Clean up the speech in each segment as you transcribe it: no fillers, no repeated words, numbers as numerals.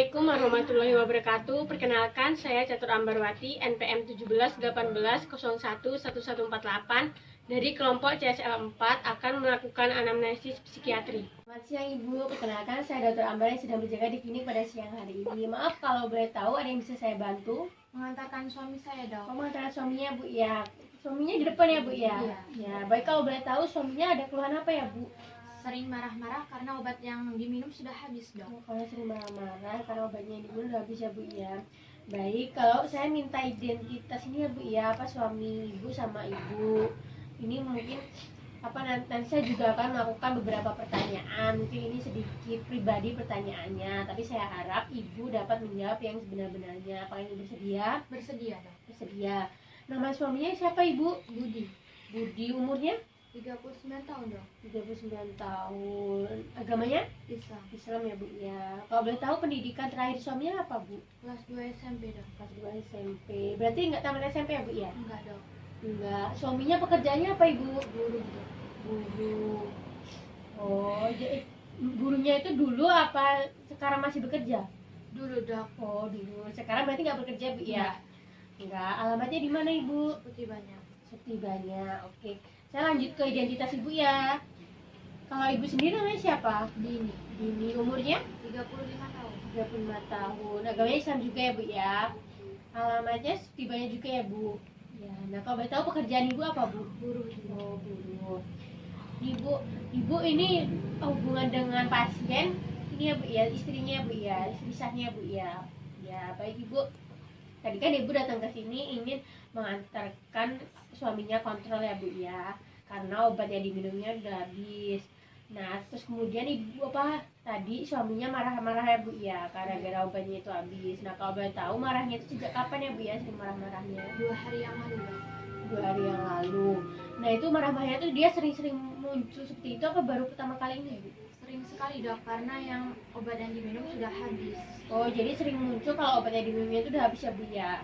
Assalamualaikum warahmatullahi wabarakatuh. Perkenalkan, saya Catur Ambarwati, NPM 1718011148 dari kelompok CSL 4 akan melakukan anamnesis psikiatri. Selamat siang Ibu, perkenalkan saya Dr. Ambar yang sedang berjaga di klinik pada siang hari ini. Maaf kalau boleh tahu ada yang bisa saya bantu? Mengantarkan suami saya, Dok. Oh, mengantarkan suaminya Bu ya. Suaminya di depan ya Bu ya? Iya. Ya, baik, kalau boleh tahu suaminya ada keluhan apa ya Bu? Sering marah-marah karena obat yang diminum sudah habis, Dok. Oh, kalau sering marah-marah karena obatnya yang diminum udah habis ya Bu ya. Baik, kalau saya minta identitas ini ya Bu ya, apa suami Ibu sama Ibu. Ini mungkin nanti saya juga akan melakukan beberapa pertanyaan. Mungkin ini sedikit pribadi pertanyaannya, tapi saya harap Ibu dapat menjawab yang sebenar-benarnya. Apakah Ibu bersedia? Bersedia, Dok. Bersedia. Nama suaminya siapa Ibu? Budi. Budi. Umurnya? 39 tahun, Dok. 39 tahun. Agamanya? Islam. Islam ya Bu ya. Kalau boleh tahu pendidikan terakhir suaminya apa Bu? Kelas 2 SMP, Dok. Kelas 2 SMP. Berarti nggak tamat SMP ya Bu ya? Enggak, Dok. Enggak. Suaminya pekerjaannya apa Ibu? Guru, Dok. Guru. Oh, jadi gurunya itu dulu apa sekarang masih bekerja? Dulu, Dok. Oh, dulu. Sekarang berarti nggak bekerja Bu ya? Enggak. Enggak. Alamatnya di mana Ibu? Seperti banyak. Seperti banyak. Oke. Saya lanjut ke identitas Ibu ya. Kalau Ibu sendiri namanya siapa? Dini. Dini. Umurnya? 35 tahun. 35 tahun. Agamanya Islam juga ya Bu ya. Alamatnya setibanya juga ya Bu. Ya. Nah, kalau boleh tahu pekerjaan Ibu apa Bu? Guru. Oh, guru. Ibu ini hubungan dengan pasien ini ya Bu ya, istrinya ya Bu ya, istri sahnya ya Bu ya. Ya, baik Ibu. Tadi kan Ibu datang ke sini ingin mengantarkan suaminya kontrol ya Bu ya, karena obat yang diminumnya udah habis. Nah, terus kemudian Ibu tadi suaminya marah-marah ya Bu ya, gara-gara obatnya itu habis. Nah, kalau boleh tahu marahnya itu sejak kapan ya Bu ya, sering marah-marahnya? 2 hari yang lalu, Dok. 2 hari yang lalu. Nah, itu marah-marahnya tuh dia sering-sering muncul seperti itu apa baru pertama kali ini Bu? Sering sekali, Dok, karena yang obat yang diminum sudah habis. Oh, jadi sering muncul kalau obat yang diminumnya itu udah habis ya Bu ya.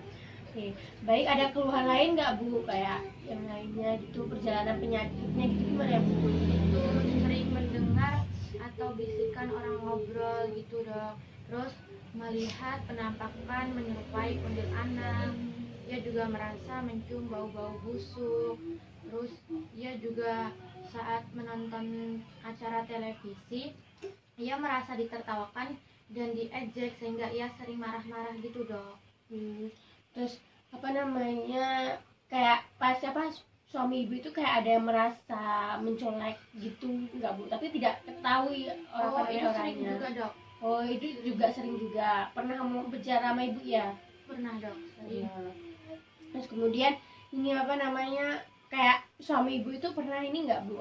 Oke, baik, ada keluhan lain nggak Bu, kayak yang lainnya gitu, perjalanan penyakitnya gitu gimana ya Bu? Itu sering mendengar atau bisikan orang ngobrol gitu, Dok. Terus melihat penampakan menyerupai kuntilanak. Ia juga merasa mencium bau-bau busuk. Terus ia juga saat menonton acara televisi, ia merasa ditertawakan dan diejek sehingga ia sering marah-marah gitu, Dok. Terus kayak pas suami Ibu itu kayak ada yang merasa mencolek gitu nggak Bu? Tapi tidak ketahui Itu sering orangnya. juga, Dok. Oh, itu juga sering juga. Pernah mau bicara sama Ibu ya? Pernah, Dok. Sering. Iya. Terus kemudian ini kayak suami Ibu itu pernah ini nggak Bu,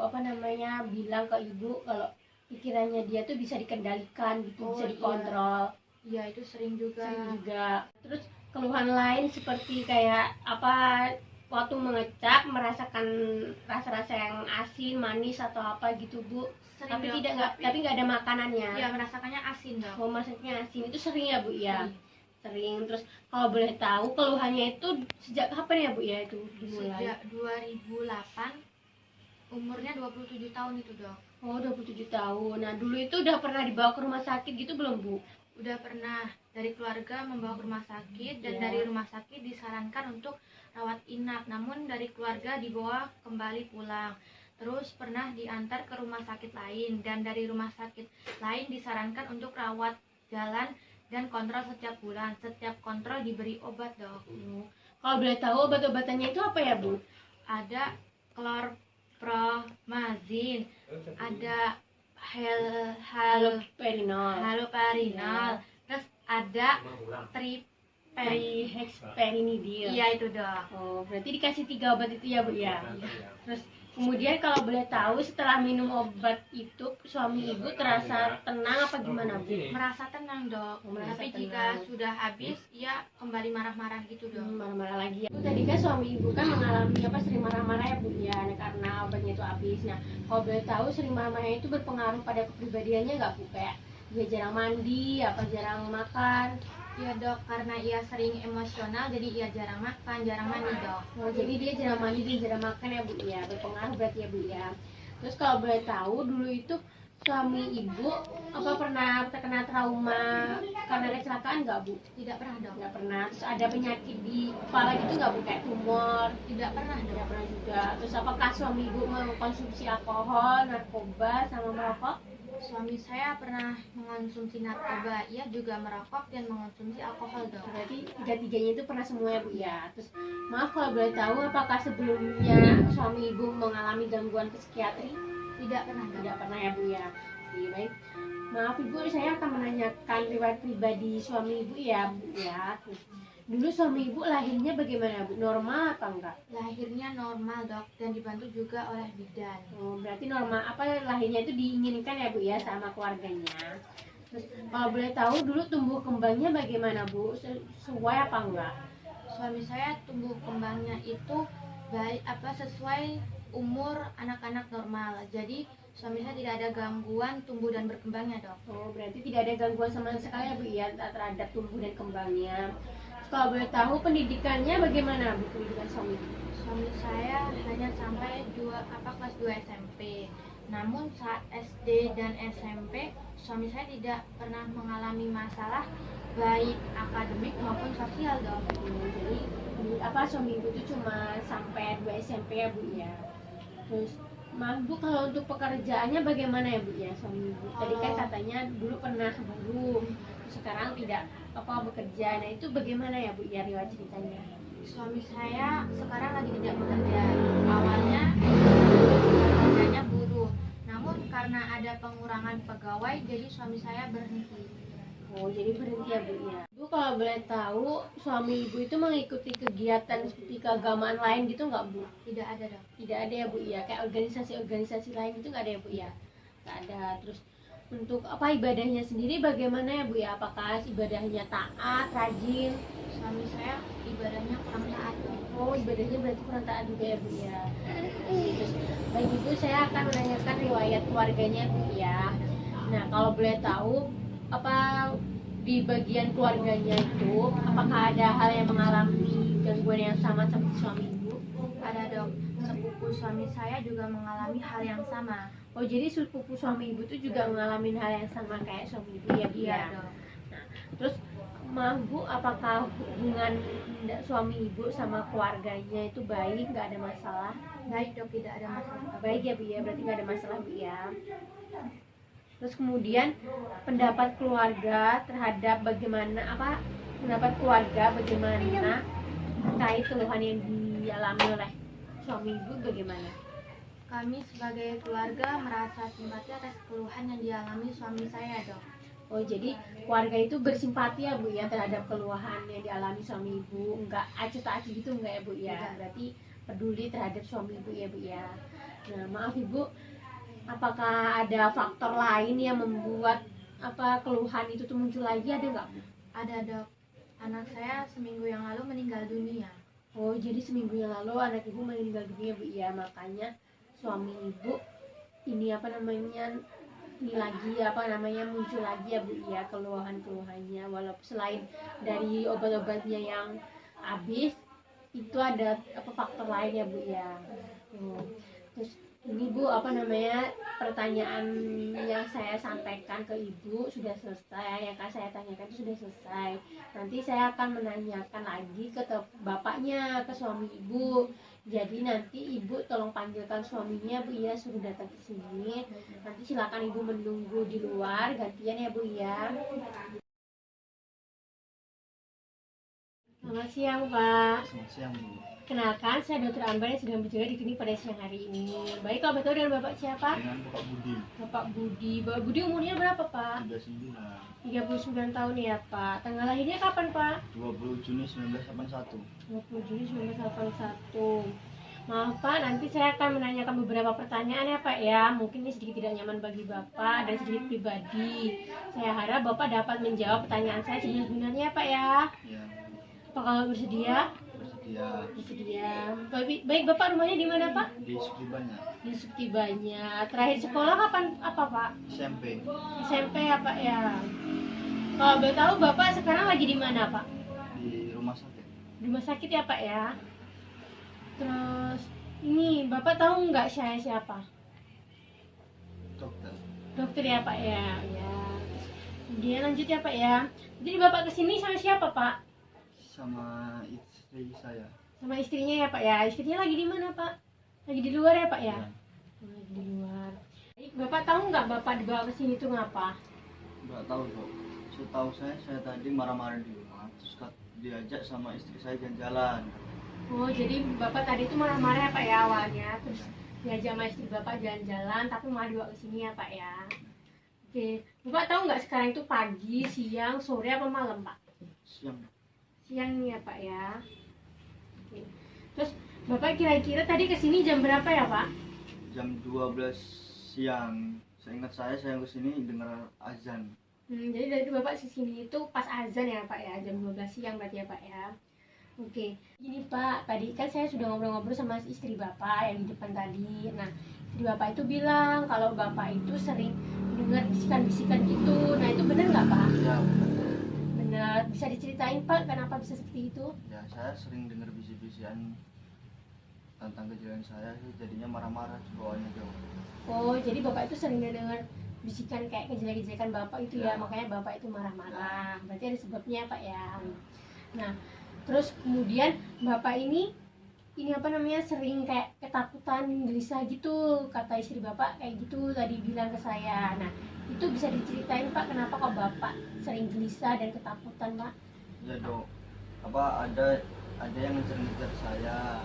bilang ke Ibu kalau pikirannya dia tuh bisa dikendalikan gitu, Oh, bisa iya. dikontrol. Iya, itu sering juga. Sering juga. Terus keluhan lain seperti kayak waktu mengecap merasakan rasa-rasa yang asin, manis atau apa gitu Bu. Sering, Tapi Dok. tapi nggak ada makanannya. Iya, merasakannya asin, Dok. Oh, masaknya asin itu sering ya Bu ya? Sering. Sering. Terus kalau boleh tahu keluhannya itu sejak kapan ya Bu ya itu dimulai? Sejak 2008, umurnya 27 tahun itu, Dok. Oh, 27 tahun. Nah, dulu itu udah pernah dibawa ke rumah sakit gitu belum Bu? Udah pernah dari keluarga membawa ke rumah sakit dan Iya. dari rumah sakit disarankan untuk rawat inap, namun dari keluarga dibawa kembali pulang. Terus pernah diantar ke rumah sakit lain dan dari rumah sakit lain disarankan untuk rawat jalan dan kontrol setiap bulan. Setiap kontrol diberi obat, Dok. Kalau boleh tahu obat-obatannya itu apa ya Bu? Ada chlorpromazine, ada Haloperidol, haloperidol, terus ada trihexyphenidyl. iya itu, Dok. Oh, berarti dikasih 3 obat itu ya Bu ya. Terus kemudian kalau boleh tahu setelah minum obat itu suami Ibu terasa tenang apa gimana Bu? Merasa tenang, Dok. Merasa Tapi tenang. jika sudah habis, ia kembali marah-marah gitu, Dok. Marah-marah lagi ya. Tadi kan suami Ibu kan mengalami sering marah-marah ya Bu ya, karena obatnya itu habis. Nah, kalau boleh tahu sering marah-marahnya itu berpengaruh pada kepribadiannya nggak Bu? Kayak dia jarang mandi, jarang makan. Ya, Dok, karena ia sering emosional jadi ia jarang makan, jarang mandi, Dok. Oh, jadi dia jarang mandi dan jarang makan ya Bu ya, berpengaruh berarti ya Bu ya. Terus kalau boleh tahu dulu itu suami ibu apa pernah terkena trauma karena kecelakaan nggak bu? Tidak pernah dok. Nggak pernah. Terus ada penyakit di kepala gitu nggak bu, kayak tumor? Tidak pernah dok. Nggak pernah juga. Terus apakah suami ibu mengkonsumsi alkohol, narkoba, sama merokok? Suami saya pernah mengonsumsi narkoba, ia juga merokok dan mengonsumsi alkohol dok. Berarti tiga-tiganya itu pernah semua ya bu ya. Terus maaf kalau boleh tahu, apakah sebelumnya suami ibu mengalami gangguan psikiatri? Tidak pernah dok. Tidak pernah ya bu ya. Oke, baik. Maaf ibu, saya akan menanyakan riwayat pribadi suami ibu ya bu ya. Dulu suami ibu lahirnya bagaimana bu? Normal apa enggak? Lahirnya normal dok dan dibantu juga oleh bidan. Oh, berarti normal apa, lahirnya itu diinginkan ya bu ya sama keluarganya. Terus kalau boleh tahu dulu tumbuh kembangnya bagaimana bu? Sesuai apa enggak? Suami saya tumbuh kembangnya itu baik sesuai umur anak-anak normal. Jadi suami saya tidak ada gangguan tumbuh dan berkembangnya dok. Oh, berarti tidak ada gangguan sama sekali ya bu ya terhadap tumbuh dan kembangnya. Terus kalau boleh tahu pendidikannya bagaimana bu, pendidikan suami ibu? Suami saya hanya sampai kelas 2 SMP. Namun saat SD dan SMP suami saya tidak pernah mengalami masalah baik akademik maupun sosial dok. Jadi suami ibu itu cuma sampai 2 SMP ya bu ya. Terus maaf bu, kalau untuk pekerjaannya bagaimana ya bu ya suami ibu? Tadi kan katanya dulu pernah buruh, sekarang tidak bekerja. Nah itu bagaimana ya bu ya riwayat ceritanya? Suami saya sekarang lagi tidak bekerja. Awalnya kerjanya buruh, namun karena ada pengurangan pegawai jadi suami saya berhenti. Oh, jadi berhenti ya bu ya. Bu kalau boleh tahu, suami ibu itu mengikuti kegiatan seperti keagamaan lain gitu nggak bu? Tidak ada dok. Tidak ada ya bu ya, kayak organisasi-organisasi lain itu nggak ada ya bu ya? Nggak ada. Terus untuk ibadahnya sendiri bagaimana ya bu ya? Apakah ibadahnya taat, rajin? Suami saya ibadahnya kurang taat dok. Oh, ibadahnya berarti kurang taat juga ya bu ya. Terus baik ibu, saya akan menanyakan riwayat keluarganya bu ya. Nah kalau boleh tahu, di bagian keluarganya itu apakah ada hal yang mengalami gangguan yang sama seperti suami ibu? Ada dok. Sepupu suami saya juga mengalami hal yang sama. Oh, jadi sepupu suami ibu itu juga mengalami hal yang sama kayak suami ibu ya bu Iya ya? dok. Nah, terus maaf bu, apakah hubungan suami ibu sama keluarganya itu baik, nggak ada masalah? Baik dok, tidak ada masalah. Baik ya bu ya, berarti nggak ada masalah bu ya. Terus kemudian pendapat keluarga terhadap pendapat keluarga bagaimana terkait keluhan yang dialami oleh suami ibu bagaimana? Kami sebagai keluarga merasa simpati atas keluhan yang dialami suami saya dok. Oh, jadi keluarga itu bersimpati ya bu ya terhadap keluhan yang dialami suami ibu, enggak acuh tak acuh gitu enggak ya bu ya? Berarti peduli terhadap suami ibu ya bu ya. Nah maaf ibu, apakah ada faktor lain yang membuat keluhan itu tuh muncul lagi, ada nggak bu? Ada dok. Anak saya seminggu yang lalu meninggal dunia. Oh, jadi seminggu yang lalu anak ibu meninggal dunia bu ya, makanya suami ibu ini muncul lagi ya bu ya keluhannya, walaupun selain dari obat-obatnya yang habis itu ada faktor lain ya bu ya. Terus ini bu pertanyaan yang saya sampaikan ke ibu sudah selesai, yang saya tanyakan itu sudah selesai. Nanti saya akan menanyakan lagi ke bapaknya, ke suami ibu. Jadi nanti ibu tolong panggilkan suaminya bu ya, suruh datang ke sini. Nanti silakan ibu menunggu di luar, gantian ya bu ya. Selamat siang pak. Selamat siang Bu. Kenalkan, saya Dr. Ambar yang sedang berjaga di klinik pada siang hari ini. Baik, kalau betul dengan bapak siapa? Dengan Bapak Budi. Bapak Budi. Bapak Budi umurnya berapa pak? 39. 39 tahun ya pak. Tanggal lahirnya kapan pak? 20 Juni 1981. 20 Juni 1981. Maaf pak, nanti saya akan menanyakan beberapa pertanyaan ya pak ya. Mungkin ini sedikit tidak nyaman bagi bapak dan sedikit pribadi. Saya harap bapak dapat menjawab pertanyaan saya sebenarnya ya pak ya. Ya, Apakah bersedia? bersedia. Bersedia. Baik, bapak rumahnya di mana pak? Di Sukribanya. Di Suktibanya. Terakhir sekolah kapan pak? SMP. SMP ya pak ya. Kalau boleh tahu bapak sekarang lagi di mana pak? Di rumah sakit. Di rumah sakit ya pak ya. Terus ini bapak tahu nggak saya siapa? Dokter. Dokter ya Pak ya. Ya. Kemudian lanjut ya Pak ya. Jadi Bapak kesini sama siapa Pak? Sama istri saya. Sama istrinya ya Pak ya. Istrinya lagi di mana Pak? Lagi di luar ya Pak ya? Ya. Lagi di luar. Baik, Bapak tahu nggak Bapak dibawa ke sini tuh ngapa? Nggak tahu dok. Setahu saya tadi marah-marah di rumah, terus diajak sama istri saya jalan-jalan. Oh, jadi Bapak tadi itu marah-marah ya Pak ya awalnya. Terus diajak sama istri Bapak jalan-jalan, tapi malah dibawa ke sini ya Pak ya. Oke, Bapak tahu nggak sekarang itu pagi, siang, sore apa malam Pak? Siang dok. Siang ya Pak ya. Oke. Terus Bapak kira-kira tadi ke sini jam berapa ya Pak? Jam 12 siang. Seingat saya kesini dengar azan. Jadi dari Bapak ke sini itu pas azan ya Pak ya, jam 12 siang berarti ya Pak ya. Oke, gini Pak, tadi kan saya sudah ngobrol-ngobrol sama istri Bapak yang di depan tadi. Nah, istri Bapak itu bilang kalau Bapak itu sering dengar bisikan-bisikan gitu. Nah, itu benar nggak Pak? Ya benar. Benar. Bisa diceritain Pak, kenapa bisa seperti itu? Ya saya sering dengar bisi-bisian tentang kejadian saya, jadinya marah-marah bawaannya jauh. Oh, jadi Bapak itu sering dengar bisikan kayak kejelek-kejelekan Bapak itu ya, Ya. makanya Bapak itu marah-marah. Berarti ada sebabnya Pak ya. Nah, terus kemudian Bapak ini apa namanya sering kayak ketakutan, gelisah gitu, kata istri Bapak kayak gitu tadi bilang ke saya. Nah, itu bisa diceritain Pak kenapa kok Bapak sering gelisah dan ketakutan Pak? Ya dok, ada yang ngejar-ngejar saya,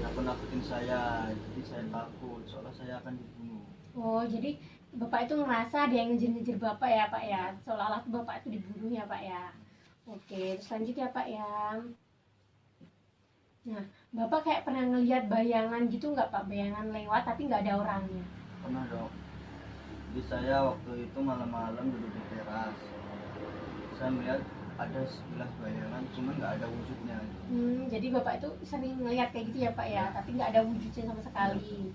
nakut-nakutin saya, jadi saya takut soalnya saya akan dibunuh. Oh, jadi Bapak itu ngerasa ada yang ngejar-ngejar Bapak ya Pak ya, seolah-olah Bapak itu dibunuh ya Pak ya. Oke, terus lanjut ya Pak ya. Nah, Bapak kayak pernah ngelihat bayangan gitu nggak Pak? Bayangan lewat tapi nggak ada orangnya. Pernah dok. Jadi saya waktu itu malam-malam duduk di teras. Saya melihat ada 11 bayangan, cuman nggak ada wujudnya. Jadi Bapak itu sering ngelihat kayak gitu ya Pak ya, tapi nggak ada wujudnya sama sekali.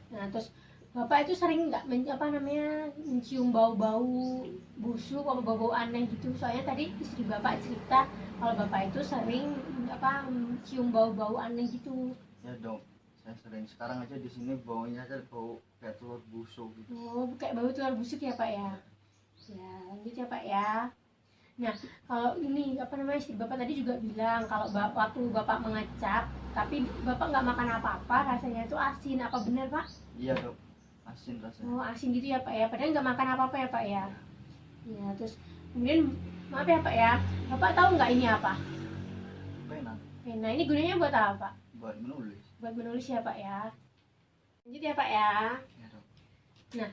Nah, terus Bapak itu sering nggak mencium bau-bau busuk atau bau-bau aneh gitu. Soalnya tadi istri Bapak cerita kalau Bapak itu sering mencium bau-bau aneh gitu. Ya dok, saya sering. Sekarang aja di sini baunya aja bau kayak telur busuk gitu. Oh, kayak bau telur busuk ya Pak ya. Ya, lanjut ya Pak ya. Nah, kalau ini istri Bapak tadi juga bilang kalau waktu Bapak mengecap, tapi Bapak nggak makan apa-apa, rasanya itu asin. Apa benar Pak? Iya dok, asin rasanya. Oh, asin gitu ya Pak ya. Padahal nggak makan apa-apa ya Pak ya. Ya, terus kemudian maaf ya Pak ya. Bapak tahu nggak ini apa? Pena Nah, ini gunanya buat apa Pak? buat menulis. Buat menulis ya Pak ya. Lanjut ya Pak ya. Ya dok. Nah,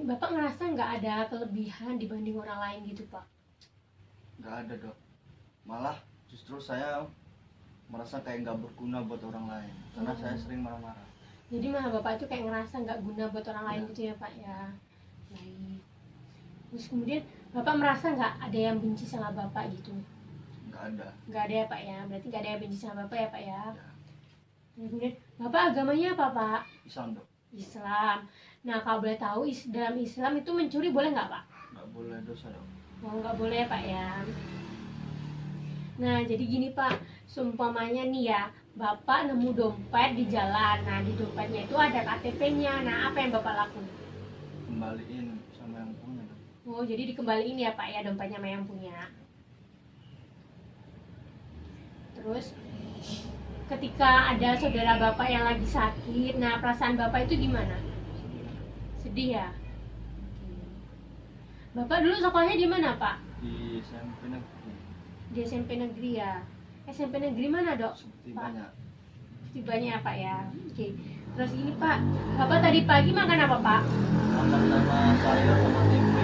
Bapak ngerasa nggak ada kelebihan dibanding orang lain gitu Pak? Nggak ada dok, malah justru saya merasa kayak nggak berguna buat orang lain karena saya sering marah-marah. Jadi malah Bapak itu kayak ngerasa nggak guna buat orang lain Ya. gitu ya Pak ya. Baik. Terus kemudian Bapak merasa nggak ada yang benci sama Bapak gitu? Nggak ada. Nggak ada ya Pak ya. Berarti nggak ada yang benci sama Bapak ya Pak ya. Ya. Terus kemudian Bapak agamanya apa Pak? Islam dok. Islam. Nah, kalau boleh tahu dalam Islam itu mencuri boleh nggak Pak? Nggak boleh, dosa dok. Oh, nggak boleh ya Pak ya. Nah, jadi gini Pak, seumpamanya nih ya, Bapak nemu dompet di jalan. Nah, di dompetnya itu ada KTP-nya. Nah, apa yang Bapak lakukan? Kembaliin sama yang punya dok. Oh, jadi dikembaliin ya Pak ya dompetnya sama yang punya. Terus ketika ada saudara Bapak yang lagi sakit, nah perasaan Bapak itu gimana? Sedih ya? Bapak dulu sekolahnya di mana Pak? Di SMP negeri. Di SMP negeri ya. SMP negeri mana Dok? Seperti Pak. banyak. Seperti banyak ya Pak ya. Oke. Terus ini Pak, Bapak tadi pagi makan apa Pak? Makan sama sayur sama tempe.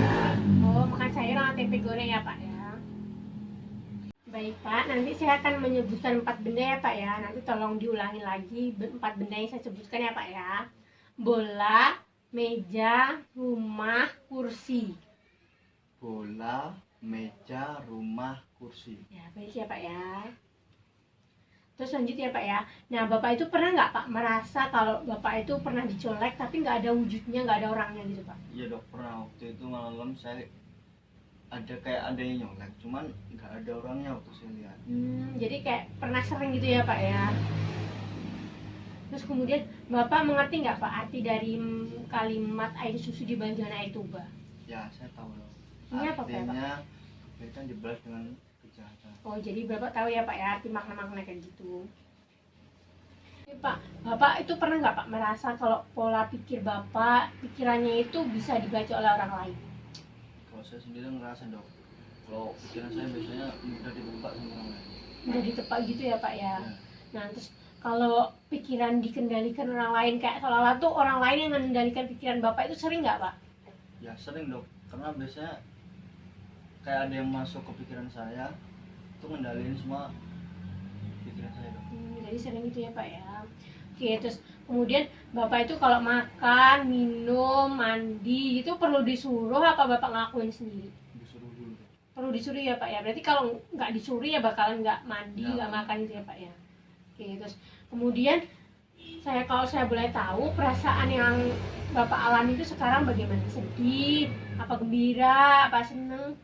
Oh, makan sayur sama tempe goreng ya Pak ya. Baik Pak, nanti saya akan menyebutkan 4 benda ya Pak ya. Nanti tolong diulangi lagi 4 benda yang saya sebutkan ya Pak ya. Bola, meja, rumah, kursi. Bola, meja, rumah, kursi. Ya, baik ya Pak ya. Terus lanjut ya Pak ya. Nah, Bapak itu pernah nggak Pak merasa kalau Bapak itu pernah dicolek tapi nggak ada wujudnya, nggak ada orangnya gitu Pak? Iya dok, pernah. Waktu itu malam saya ada yang nyolek, cuman nggak ada orangnya waktu saya lihat. Jadi kayak pernah sering gitu ya Pak ya. Terus kemudian Bapak mengerti nggak Pak arti dari kalimat air susu dibanjiri air tuba? Ya, saya tahu loh. Ini apa, Pak? Artinya kebaikan dibalas dengan kejahatan. Oh, jadi Bapak tahu ya Pak ya arti makna-makna kayak gitu. Oke, Pak, Bapak itu pernah nggak Pak merasa kalau pola pikir Bapak, pikirannya itu bisa dibaca oleh orang lain? Kalau saya sendiri ngerasa dok, kalau pikiran saya biasanya mudah ditebak sama orang lain. Udah ditebak gitu ya Pak ya. Ya, Nah, terus kalau pikiran dikendalikan orang lain kayak seolah-olah tuh orang lain yang mengendalikan pikiran Bapak itu sering nggak Pak? ya sering dok, karena biasanya kayak ada yang masuk ke pikiran saya, itu ngendaliin semua pikiran saya dok. Jadi sering itu ya Pak ya. Oke, terus kemudian Bapak itu kalau makan, minum, mandi itu perlu disuruh apa Bapak ngelakuin sendiri? Disuruh dulu dok. Perlu disuruh ya Pak ya. Berarti kalau nggak disuruh ya bakalan nggak mandi, Ya. nggak makan itu ya Pak ya. Oke, terus kemudian kalau saya boleh tahu perasaan yang Bapak alami itu sekarang bagaimana? Sedih, apa gembira, apa seneng?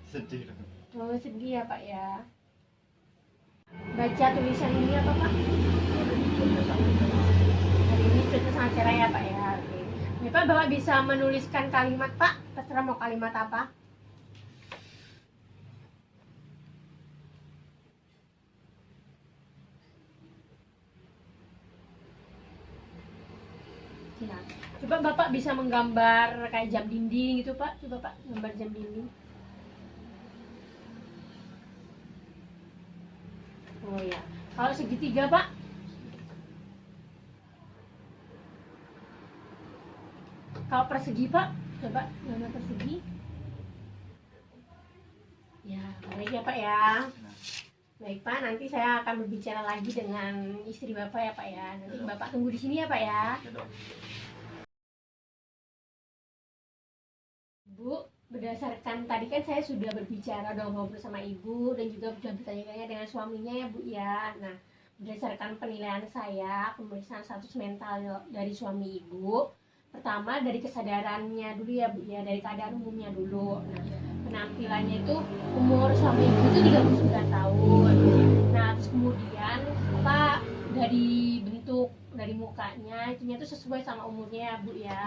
Sedih dok. Oh, sedih ya Pak ya. Baca tulisan ini apa Pak? Hari ini cerita sangat cerah ya Pak ya. Oke. Bapak bisa menuliskan kalimat Pak, terserah mau kalimat apa. Ya. Coba Bapak bisa menggambar kayak jam dinding gitu Pak. Coba Pak gambar jam dinding. Oh ya. Kalau segitiga Pak? Kalau persegi Pak? Coba gambar persegi. Ya, baik ya Pak ya. Nah, Baik Pak, nanti saya akan berbicara lagi dengan istri Bapak ya Pak ya. Nanti Bapak tunggu di sini ya Pak ya. ya dok. Bu, berdasarkan tadi kan saya sudah berbicara dong ngobrol sama Ibu dan juga sudah bertanya-tanya dengan suaminya ya Bu ya. Nah, berdasarkan penilaian saya, pemeriksaan status mental dari suami Ibu, pertama dari kesadarannya dulu ya Bu ya, dari keadaan umumnya dulu. Nah, penampilannya itu umur suami Ibu itu 39 tahun. Nah, terus kemudian apa dari bentuk dari mukanya itunya tuh sesuai sama umurnya ya Bu ya.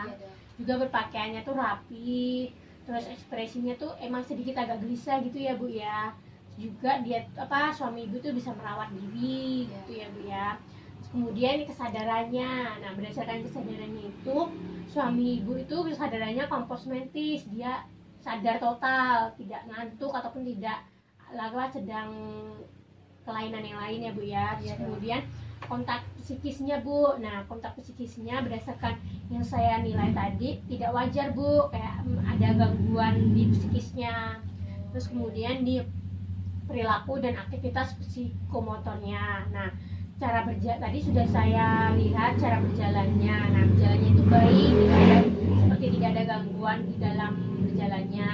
Juga berpakaiannya tuh rapi, terus ekspresinya tuh emang sedikit agak gelisah gitu ya Bu ya. Juga dia suami Ibu tuh bisa merawat diri gitu ya Bu ya. Terus kemudian kesadarannya, nah berdasarkan kesadarannya itu suami Ibu itu kesadarannya kompos mentis, dia sadar total, tidak ngantuk ataupun tidak sedang kelainan yang lain ya Bu ya. Terus kemudian kontak psikisnya Bu, nah kontak psikisnya berdasarkan yang saya nilai tadi tidak wajar Bu, kayak ada gangguan di psikisnya. Terus kemudian di perilaku dan aktivitas psikomotornya. Nah, cara tadi sudah saya lihat cara berjalannya. Nah, berjalannya itu baik, seperti tidak ada gangguan di dalam berjalannya.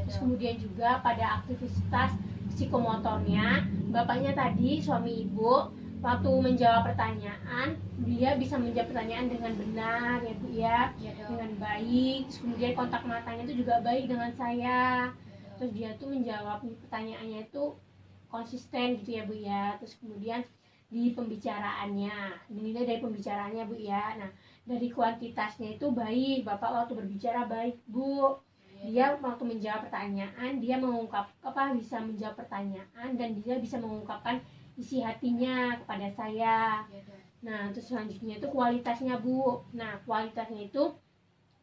Terus kemudian juga pada aktivitas psikomotornya, bapaknya tadi suami Ibu waktu menjawab pertanyaan, dia bisa menjawab pertanyaan dengan benar ya Bu ya, dengan baik. Terus kemudian kontak matanya itu juga baik dengan saya. Terus dia tuh menjawab pertanyaannya itu konsisten gitu ya Bu ya. Terus kemudian di pembicaraannya, dinilai dari pembicaraannya Bu ya. Nah, dari kuantitasnya itu baik, Bapak waktu berbicara baik Bu. Dia waktu menjawab pertanyaan, dia bisa menjawab pertanyaan dan dia bisa mengungkapkan isi hatinya kepada saya. Nah, terus selanjutnya itu kualitasnya Bu. Nah, kualitasnya itu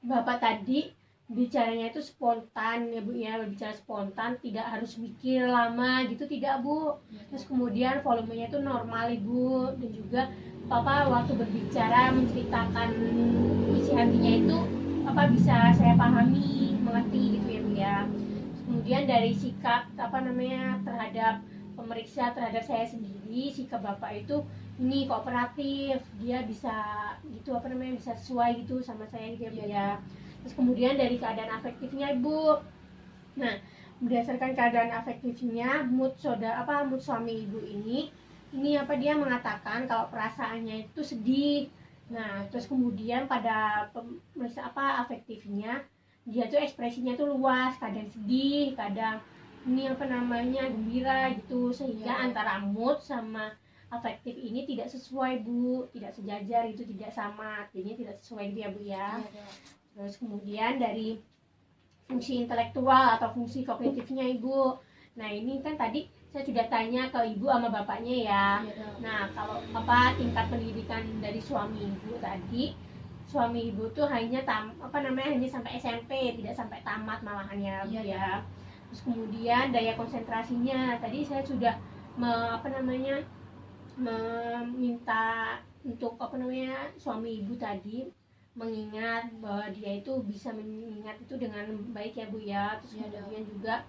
Bapak tadi bicaranya itu spontan ya Bu ya, berbicara spontan, tidak harus mikir lama gitu, tidak Bu. Terus kemudian volumenya itu normal Ibu, dan juga Bapak waktu berbicara menceritakan isi hatinya itu bisa saya pahami, mengerti gitu ya Bu ya. Terus kemudian dari sikap terhadap pemeriksa terhadap saya sendiri, sikap Bapak itu ini kooperatif, dia bisa gitu bisa sesuai gitu sama saya gitu ya. Terus kemudian dari keadaan afektifnya Ibu, nah berdasarkan keadaan afektifnya mood suami Ibu ini dia mengatakan kalau perasaannya itu sedih. Nah, terus kemudian pada afektifnya dia tuh ekspresinya tuh luas, kadang sedih, kadang gembira gitu, sehingga antara mood sama afektif ini tidak sesuai Bu, tidak sejajar, itu tidak sama, artinya tidak sesuai gitu ya Bu ya. Terus kemudian dari fungsi intelektual atau fungsi kognitifnya Ibu. Nah ini kan tadi saya sudah tanya ke Ibu sama bapaknya ya. Nah kalau tingkat pendidikan dari suami Ibu tadi, suami Ibu tuh hanya hanya sampai SMP, tidak sampai tamat malahan ya Bu ya. Terus kemudian daya konsentrasinya tadi saya sudah meminta untuk suami Ibu tadi mengingat bahwa dia itu bisa mengingat itu dengan baik ya Bu ya. Terus kemudian juga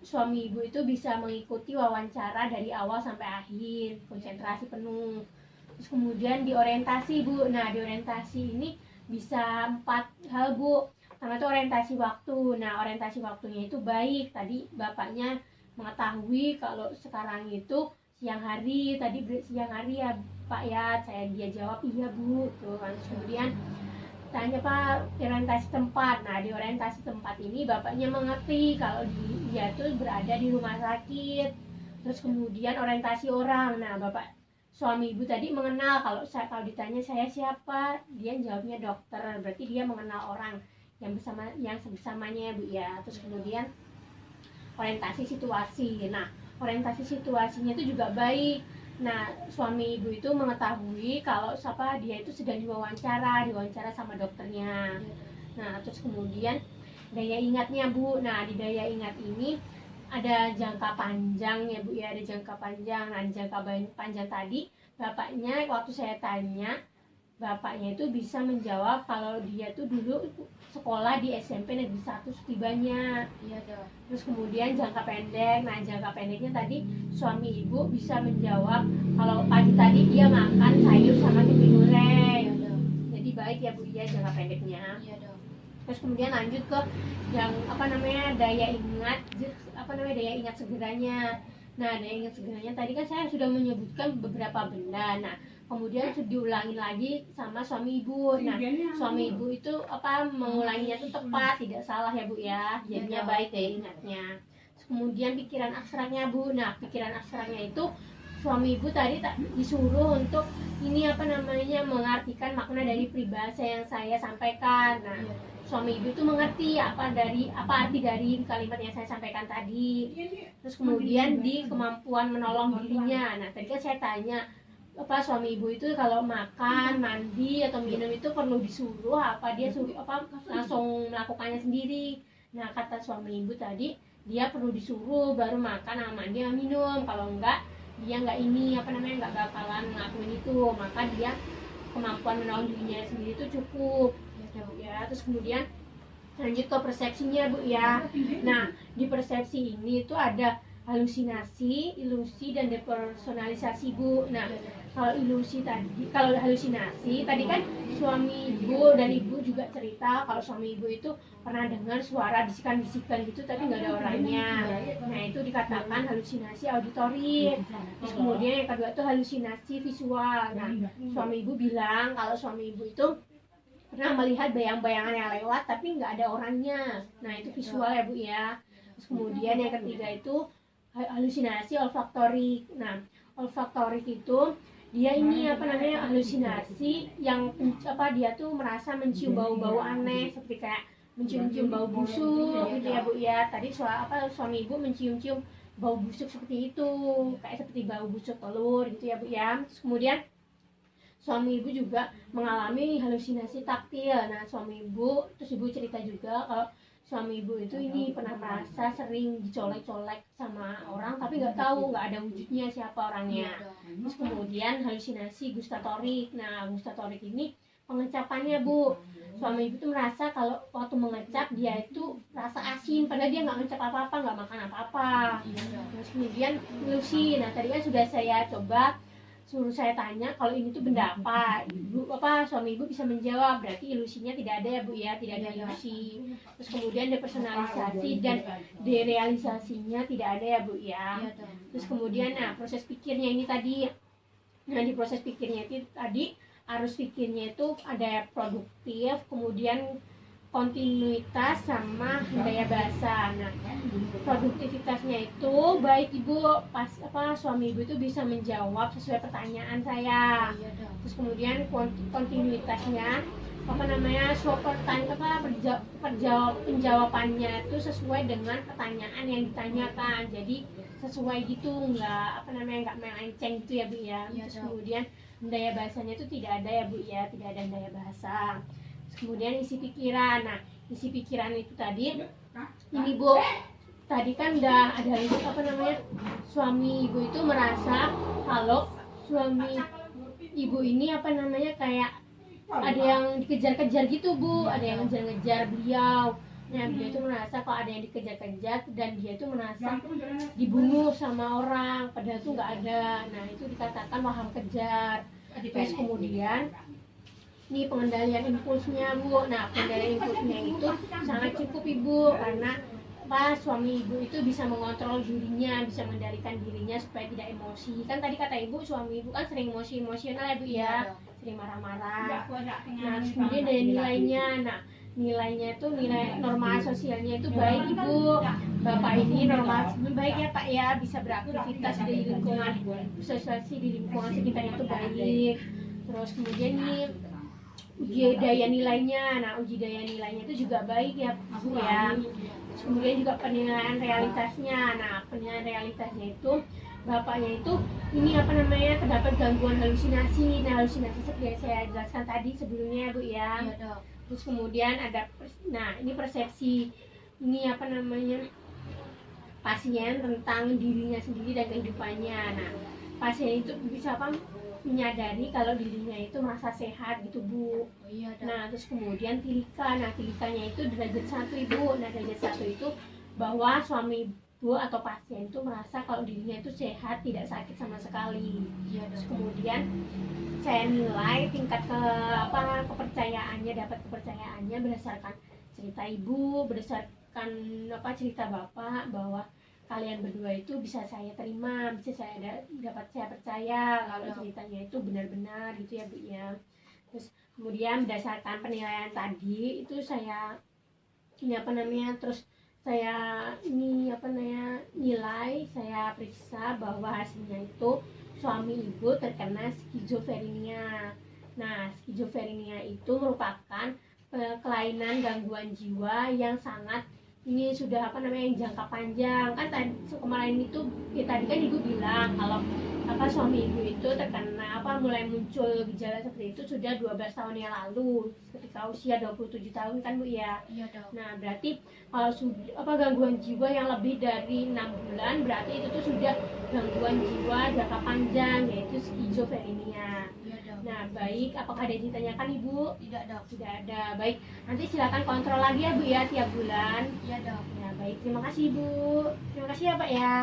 suami Ibu itu bisa mengikuti wawancara dari awal sampai akhir, konsentrasi penuh. Terus kemudian di orientasi Bu. Nah di orientasi ini bisa 4 hal Bu. Pertama itu orientasi waktu. Nah orientasi waktunya itu baik. Tadi bapaknya mengetahui kalau sekarang itu siang hari ya Pak ya. Dia jawab iya Bu tuh. Terus kemudian tanya Pak orientasi tempat. Nah di orientasi tempat ini bapaknya mengerti kalau dia tuh berada di rumah sakit. Terus kemudian orientasi orang. Nah bapak suami Ibu tadi mengenal kalau ditanya saya siapa, dia jawabnya dokter, berarti dia mengenal orang yang bersamanya Bu ya. Terus kemudian orientasi situasi. Nah orientasi situasinya itu juga baik. Nah suami Ibu itu mengetahui kalau dia itu sedang diwawancara sama dokternya. Nah terus kemudian daya ingatnya Bu. Nah di daya ingat ini ada jangka panjang ya Bu ya, ada jangka panjang. Nah di jangka panjang tadi bapaknya waktu saya tanya, bapaknya itu bisa menjawab kalau dia tuh dulu sekolah di SMP Negeri 1 setibanya. Terus kemudian jangka pendek. Nah jangka pendeknya tadi suami Ibu bisa menjawab kalau pagi tadi dia makan sayur sama tempe goreng. Jadi baik ya Bu ya jangka pendeknya. Terus kemudian lanjut ke yang daya ingat segeranya. Nah daya ingat segeranya tadi kan saya sudah menyebutkan beberapa benda. Nah kemudian diulangi lagi sama suami Ibu. Nah suami Ibu itu mengulanginya itu tepat, tidak salah ya Bu ya, jadinya baik daya ingatnya. Kemudian pikiran aksaranya Bu. Nah pikiran aksaranya itu suami Ibu tadi disuruh untuk mengartikan makna dari peribahasa yang saya sampaikan. Nah suami Ibu itu mengerti apa arti dari kalimat yang saya sampaikan tadi. Terus kemudian di kemampuan menolong dirinya. Nah tadi kan saya tanya suami Ibu itu kalau makan, mandi atau minum itu perlu disuruh dia langsung melakukannya sendiri. Nah kata suami Ibu tadi dia perlu disuruh baru makan sama mandi sama minum. Kalau enggak dia enggak bakalan ngelakuin itu. Maka dia kemampuan menolong dirinya sendiri itu cukup ya. Terus kemudian lanjut ke persepsinya Bu ya. Nah di persepsi ini itu ada halusinasi, ilusi, dan depersonalisasi Bu. Nah kalau halusinasi tadi kan suami Ibu dan Ibu juga cerita kalau suami Ibu itu pernah dengar suara bisikan-bisikan gitu tapi nggak ada orangnya. Nah itu dikatakan halusinasi auditorik. Terus kemudian yang kedua itu halusinasi visual. Nah suami Ibu bilang kalau suami Ibu itu pernah melihat bayang-bayangan yang lewat tapi nggak ada orangnya. Nah itu visual ya Bu ya. Terus kemudian yang ketiga itu halusinasi olfaktorik. Nah olfaktorik itu dia halusinasi yang dia tuh merasa mencium bau-bau aneh seperti kayak mencium-cium bau busuk gitu ya Bu ya. Tadi suami Ibu mencium-cium bau busuk seperti itu, kayak seperti bau busuk telur gitu ya Bu ya. Terus kemudian suami Ibu juga mengalami halusinasi taktil. Nah suami Ibu cerita juga kalau suami Ibu itu pernah merasa sering dicolek-colek sama orang tapi nggak ada wujudnya siapa orangnya. Terus kemudian halusinasi gustatorik. Nah gustatorik ini pengecapannya Bu. Suami Ibu tuh merasa kalau waktu mengecap dia itu rasa asin padahal dia nggak ngecap apa-apa, nggak makan apa-apa. Terus kemudian ilusi. Nah tadi kan sudah saya coba suruh saya tanya kalau ini tuh benda apa. Suami Ibu bisa menjawab, berarti ilusinya tidak ada ya Bu ya, tidak ada ilusi. Terus kemudian depersonalisasi dan derealisasinya tidak ada ya Bu ya. Terus kemudian proses pikirnya ini tadi. Nah di proses pikirnya itu tadi arus pikirnya itu ada produktif, kemudian kontinuitas sama daya bahasa. Nah, produktivitasnya itu baik ibu pas suami ibu itu bisa menjawab sesuai pertanyaan saya. Iya dok. Terus kemudian kontinuitasnya penjawabannya itu sesuai dengan pertanyaan yang ditanyakan. Jadi sesuai gitu, nggak melenceng gitu ya bu ya. Iya, Terus dok. kemudian daya bahasanya itu tidak ada ya bu ya, tidak ada daya bahasa. Kemudian isi pikiran. Nah, isi pikiran itu tadi ini bu, tadi kan udah ada suami ibu itu merasa kalau suami ibu ini kayak ada yang dikejar-kejar gitu bu, ada yang ngejar-ngejar beliau. Nah, beliau itu merasa kalau ada yang dikejar-kejar dan dia itu merasa dibunuh sama orang, padahal itu nggak ada. Nah, itu dikatakan waham kejar. Terus kemudian ini pengendalian impulsnya bu. Nah, pengendalian impulsnya itu sangat cukup ibu, karena suami ibu itu bisa mengontrol dirinya, bisa mengendalikan dirinya supaya tidak emosi. Kan tadi kata ibu, suami ibu kan sering emosional ya bu ya, sering marah-marah. Nah, kemudian dari nilainya. Nah, nilainya itu nilai norma sosialnya itu baik ibu. Bapak ini norma baik ya pak ya, bisa beraktivitas di lingkungan sosialisasi di lingkungan sekitar itu baik. Terus kemudian ini uji daya nilainya. Nah, uji daya nilainya itu juga baik ya bu ya. Terus kemudian juga penilaian realitasnya. Nah, penilaian realitasnya itu bapaknya itu ini terdapat gangguan halusinasi. Nah, halusinasi seperti yang saya jelaskan tadi sebelumnya bu ya. Iya dok. Terus kemudian ada ini persepsi ini pasien tentang dirinya sendiri dan kehidupannya. Nah, pasien itu bisa menyadari kalau dirinya itu merasa sehat gitu bu. Oh, iya dok. Nah, terus kemudian tilika. Nah, tilikanya itu derajat 1 ibu. Nah, derajat 1 itu bahwa suami ibu atau pasien itu merasa kalau dirinya itu sehat, tidak sakit sama sekali. Iya Terus dok. kemudian saya nilai tingkat kepercayaannya, dapat kepercayaannya berdasarkan cerita ibu, berdasarkan cerita bapak, bahwa kalian berdua itu bisa saya terima, bisa saya dapat saya percaya kalau ceritanya itu benar-benar gitu ya bu ya. Terus kemudian berdasarkan penilaian tadi itu saya terus saya nilai, saya periksa bahwa hasilnya itu suami ibu terkena skizofrenia. Nah, skizofrenia itu merupakan kelainan gangguan jiwa yang sangat ini sudah yang jangka panjang. Kan tadi kemarin itu tadi kan ibu bilang kalau suami ibu itu terkena mulai muncul gejala seperti itu sudah 12 tahun yang lalu ketika usia 27 tahun kan bu ya. Iya dok. Nah, berarti kalau sudah gangguan jiwa yang lebih dari 6 bulan berarti itu tuh sudah gangguan jiwa jangka panjang, yaitu skizofrenia. Iya dok. Nah, baik, apakah ada yang ditanyakan ibu? Tidak dok. Tidak ada. Baik, nanti silakan kontrol lagi ya bu ya tiap bulan. Iya dok. Ya baik, terima kasih ibu. Terima kasih ya pak ya.